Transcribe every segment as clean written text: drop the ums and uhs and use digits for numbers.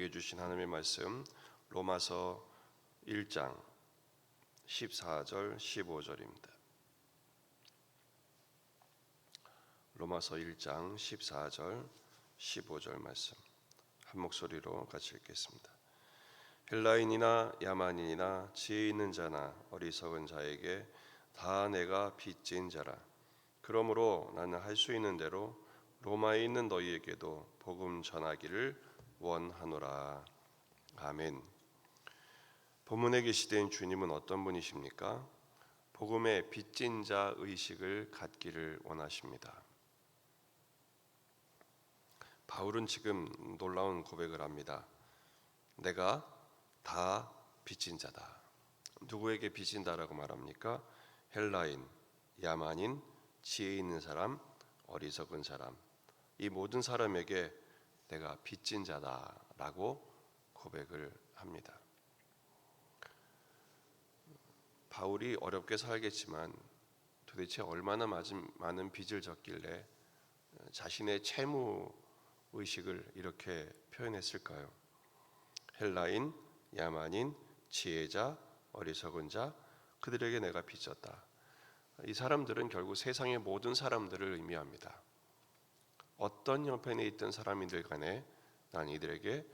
우리에게 주신 하나님의 말씀 로마서 1장 14절 15절입니다. 로마서 1장 14절 15절 말씀 한 목소리로 같이 읽겠습니다. 헬라인이나 야만인이나 지혜 있는 자나 어리석은 자에게 다 내가 빚진 자라. 그러므로 나는 할 수 있는 대로 로마에 있는 너희에게도 복음 전하기를 원하노라. 아멘. 본문에 계시된 주님은 어떤 분이십니까? 복음의 빚진 자 의식을 갖기를 원하십니다. 바울은 지금 놀라운 고백을 합니다. 내가 다 빚진 자다. 누구에게 빚진다라고 말합니까? 헬라인, 야만인, 지혜 있는 사람, 어리석은 사람, 이 모든 사람에게 내가 빚진 자다라고 고백을 합니다. 바울이 어렵게 살겠지만 도대체 얼마나 많은 빚을 졌길래 자신의 채무 의식을 이렇게 표현했을까요? 헬라인, 야만인, 지혜자, 어리석은 자, 그들에게 내가 빚졌다. 이 사람들은 결국 세상의 모든 사람들을 의미합니다. 어떤 형편에 있던 사람이들 간에 난 이들에게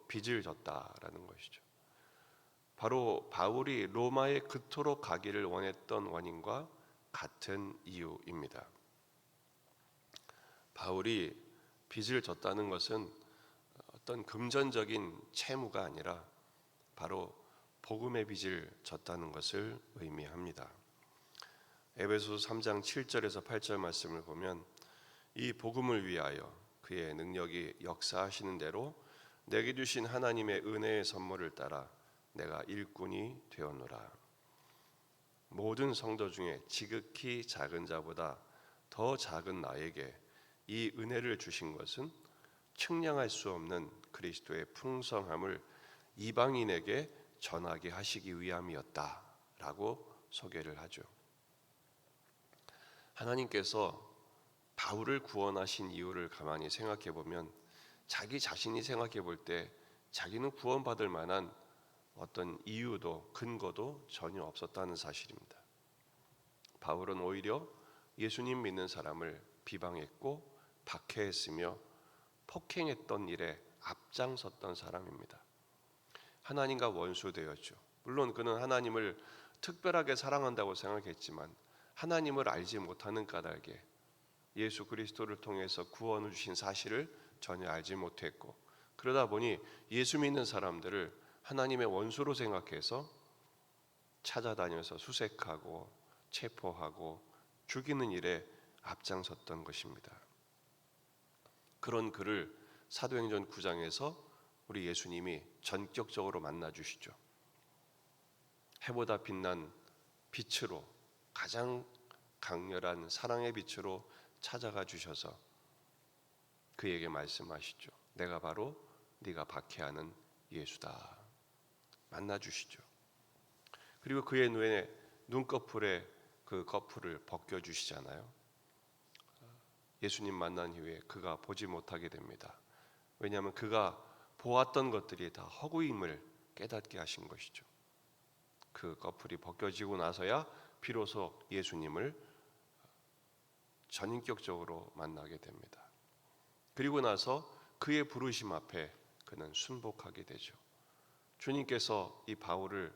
빚을 졌다라는 것이죠. 바로 바울이 로마에 그토록 가기를 원했던 원인과 같은 이유입니다. 바울이 빚을 졌다는 것은 어떤 금전적인 채무가 아니라 바로 복음의 빚을 졌다는 것을 의미합니다. 에베소서 3장 7절에서 8절 말씀을 보면 이 복음을 위하여 그의 능력이 역사하시는 대로 내게 주신 하나님의 은혜의 선물을 따라 내가 일꾼이 되었노라. 모든 성도 중에 지극히 작은 자보다 더 작은 나에게 이 은혜를 주신 것은 측량할 수 없는 그리스도의 풍성함을 이방인에게 전하게 하시기 위함이었다라고 소개를 하죠. 하나님께서 바울을 구원하신 이유를 가만히 생각해 보면 자기 자신이 생각해 볼 때 자기는 구원받을 만한 어떤 이유도 근거도 전혀 없었다는 사실입니다. 바울은 오히려 예수님 믿는 사람을 비방했고 박해했으며 폭행했던 일에 앞장섰던 사람입니다. 하나님과 원수되었죠. 물론 그는 하나님을 특별하게 사랑한다고 생각했지만 하나님을 알지 못하는 까닭에 예수 그리스도를 통해서 구원을 주신 사실을 전혀 알지 못했고, 그러다 보니 예수 믿는 사람들을 하나님의 원수로 생각해서 찾아다녀서 수색하고 체포하고 죽이는 일에 앞장섰던 것입니다. 그런 그를 사도행전 9장에서 우리 예수님이 전격적으로 만나 주시죠. 해보다 빛난 빛으로, 가장 강렬한 사랑의 빛으로 찾아가 주셔서 그에게 말씀하시죠. 내가 바로 네가 박해하는 예수다. 만나 주시죠. 그리고 그의 눈꺼풀에 그 거풀을 벗겨 주시잖아요. 예수님 만난 이후에 그가 보지 못하게 됩니다. 왜냐하면 그가 보았던 것들이 다 허구임을 깨닫게 하신 것이죠. 그 거풀이 벗겨지고 나서야 비로소 예수님을 전인격적으로 만나게 됩니다. 그리고 나서 그의 부르심 앞에 그는 순복하게 되죠. 주님께서 이 바울을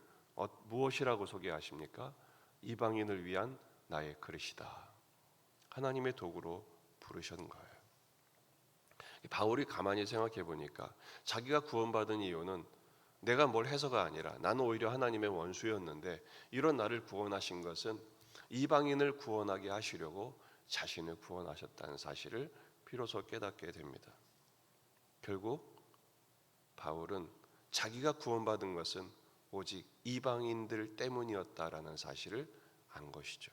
무엇이라고 소개하십니까? 이방인을 위한 나의 그릇이다. 하나님의 도구로 부르신 거예요. 바울이 가만히 생각해 보니까 자기가 구원받은 이유는 내가 뭘 해서가 아니라 나는 오히려 하나님의 원수였는데 이런 나를 구원하신 것은 이방인을 구원하게 하시려고 자신을 구원하셨다는 사실을 비로소 깨닫게 됩니다. 결국 바울은 자기가 구원받은 것은 오직 이방인들 때문이었다라는 사실을 안 것이죠.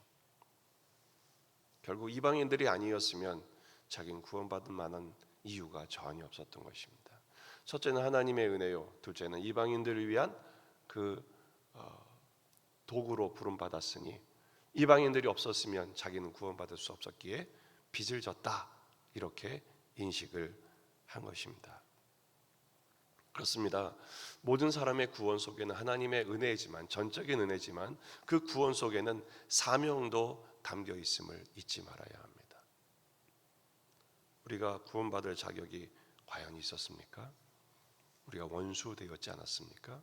결국 이방인들이 아니었으면 자기는 구원받을 만한 이유가 전혀 없었던 것입니다. 첫째는 하나님의 은혜요, 둘째는 이방인들을 위한 그 도구로 부름받았으니 이방인들이 없었으면 자기는 구원받을 수 없었기에 빚을 졌다, 이렇게 인식을 한 것입니다. 그렇습니다. 모든 사람의 구원 속에는 하나님의 은혜지만, 전적인 은혜지만 그 구원 속에는 사명도 담겨 있음을 잊지 말아야 합니다. 우리가 구원받을 자격이 과연 있었습니까? 우리가 원수 되었지 않았습니까?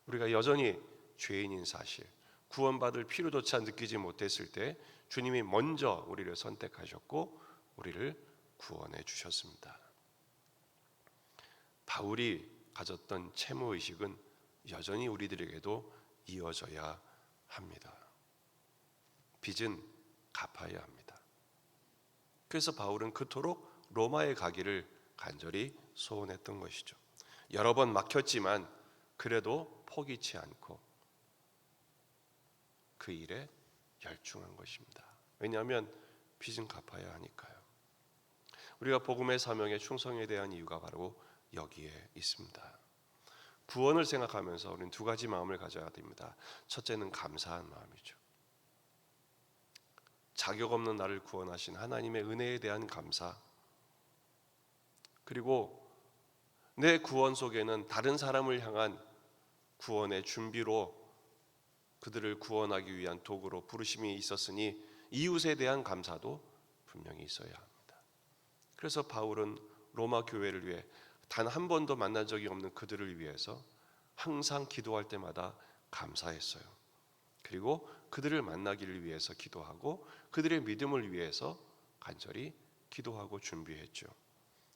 우리가 여전히 죄인인 사실, 구원받을 필요조차 느끼지 못했을 때 주님이 먼저 우리를 선택하셨고 우리를 구원해 주셨습니다. 바울이 가졌던 채무의식은 여전히 우리들에게도 이어져야 합니다. 빚은 갚아야 합니다. 그래서 바울은 그토록 로마에 가기를 간절히 소원했던 것이죠. 여러 번 막혔지만 그래도 포기치 않고 그 일에 열중한 것입니다. 왜냐하면 빚은 갚아야 하니까요. 우리가 복음의 사명에 충성에 대한 이유가 바로 여기에 있습니다. 구원을 생각하면서 우리는 두 가지 마음을 가져야 됩니다. 첫째는 감사한 마음이죠. 자격 없는 나를 구원하신 하나님의 은혜에 대한 감사. 그리고 내 구원 속에는 다른 사람을 향한 구원의 준비로 그들을 구원하기 위한 도구로 부르심이 있었으니 이웃에 대한 감사도 분명히 있어야 합니다. 그래서 바울은 로마 교회를 위해 단 한 번도 만난 적이 없는 그들을 위해서 항상 기도할 때마다 감사했어요. 그리고 그들을 만나기를 위해서 기도하고 그들의 믿음을 위해서 간절히 기도하고 준비했죠.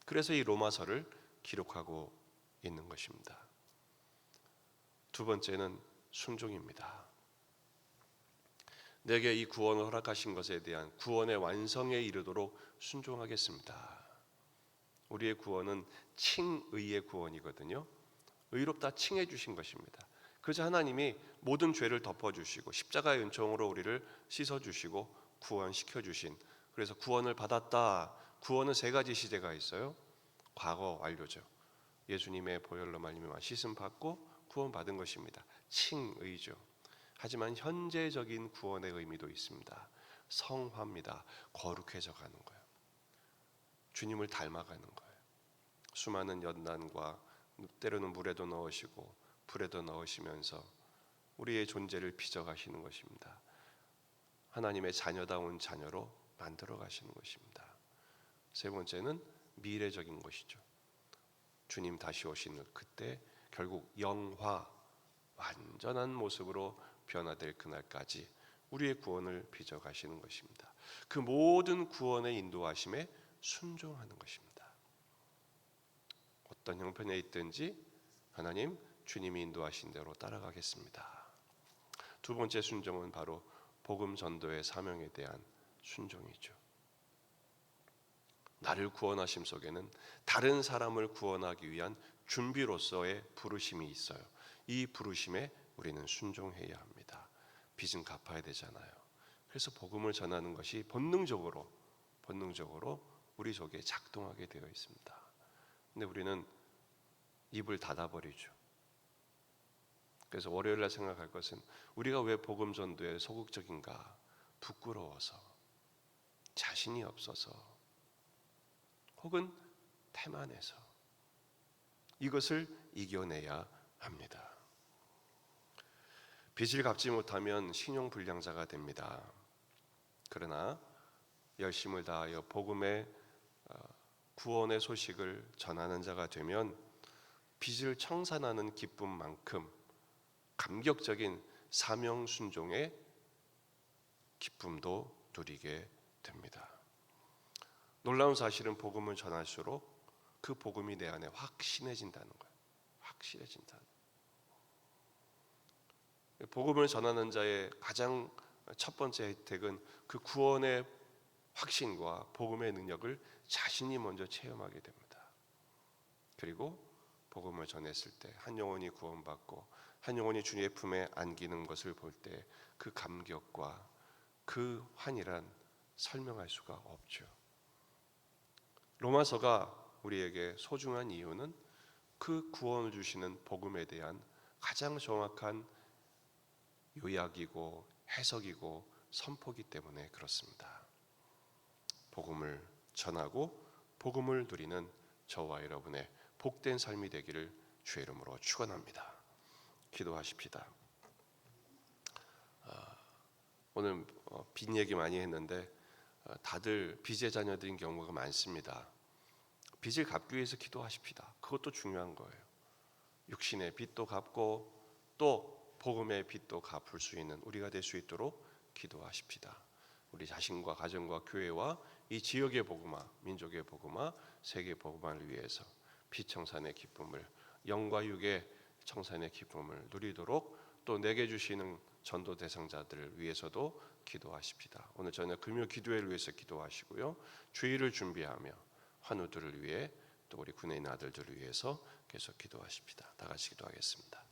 그래서 이 로마서를 기록하고 있는 것입니다. 두 번째는 순종입니다. 내게 이 구원을 허락하신 것에 대한 구원의 완성에 이르도록 순종하겠습니다. 우리의 구원은 칭의의 구원이거든요. 의롭다 칭해 주신 것입니다. 그저 하나님이 모든 죄를 덮어주시고 십자가의 은총으로 우리를 씻어주시고 구원시켜 주신, 그래서 구원을 받았다. 구원은 세 가지 시제가 있어요. 과거 완료죠. 예수님의 보혈로 말미암아 씻음 받고 구원받은 것입니다. 칭의죠. 하지만 현재적인 구원의 의미도 있습니다. 성화입니다. 거룩해져 가는 거예요. 주님을 닮아가는 거예요. 수많은 연단과 때로는 물에도 넣으시고 불에도 넣으시면서 우리의 존재를 빚어가시는 것입니다. 하나님의 자녀다운 자녀로 만들어 가시는 것입니다. 세 번째는 미래적인 것이죠. 주님 다시 오시는 그때 결국 영화, 완전한 모습으로 변화될 그날까지 우리의 구원을 빚어 가시는 것입니다. 그 모든 구원의 인도하심에 순종하는 것입니다. 어떤 형편에 있든지 하나님 주님이 인도하신 대로 따라가겠습니다. 두 번째 순종은 바로 복음 전도의 사명에 대한 순종이죠. 나를 구원하심 속에는 다른 사람을 구원하기 위한 준비로서의 부르심이 있어요. 이 부르심에 우리는 순종해야 합니다. 빚은 갚아야 되잖아요. 그래서 복음을 전하는 것이 본능적으로 우리 속에 작동하게 되어 있습니다. 근데 우리는 입을 닫아버리죠. 그래서 월요일날 생각할 것은 우리가 왜 복음 전도에 소극적인가? 부끄러워서, 자신이 없어서, 혹은 태만해서 이것을 이겨내야 합니다. 빚을 갚지 못하면 신용불량자가 됩니다. 그러나 열심을 다하여 복음의 구원의 소식을 전하는 자가 되면 빚을 청산하는 기쁨만큼 감격적인 사명 순종의 기쁨도 누리게 됩니다. 놀라운 사실은 복음을 전할수록 그 복음이 내 안에 확신해진다는 거예요. 확실해진다. 복음을 전하는 자의 가장 첫 번째 혜택은 그 구원의 확신과 복음의 능력을 자신이 먼저 체험하게 됩니다. 그리고 복음을 전했을 때 한 영혼이 구원받고 한 영혼이 주님의 품에 안기는 것을 볼 때 그 감격과 그 환희란 설명할 수가 없죠. 로마서가 우리에게 소중한 이유는 그 구원을 주시는 복음에 대한 가장 정확한 요약이고 해석이고 선포기 때문에 그렇습니다. 복음을 전하고 복음을 누리는 저와 여러분의 복된 삶이 되기를 주의 이름으로 축원합니다. 기도하십시다. 오늘 빚 얘기 많이 했는데 다들 빚의 자녀들인 경우가 많습니다. 빚을 갚기 위해서 기도하십시다. 그것도 중요한 거예요. 육신의 빚도 갚고 또 복음의 빚도 갚을 수 있는 우리가 될 수 있도록 기도하십시다. 우리 자신과 가정과 교회와 이 지역의 복음화, 민족의 복음화, 세계 복음화를 위해서 피청산의 기쁨을, 영과 육의 청산의 기쁨을 누리도록 또 내게 주시는 전도 대상자들을 위해서도 기도하십시다. 오늘 저녁 금요 기도회를 위해서 기도하시고요. 주일을 준비하며 환우들을 위해 또 우리 군인 아들들을 위해서 계속 기도하십시다. 다 같이 기도하겠습니다.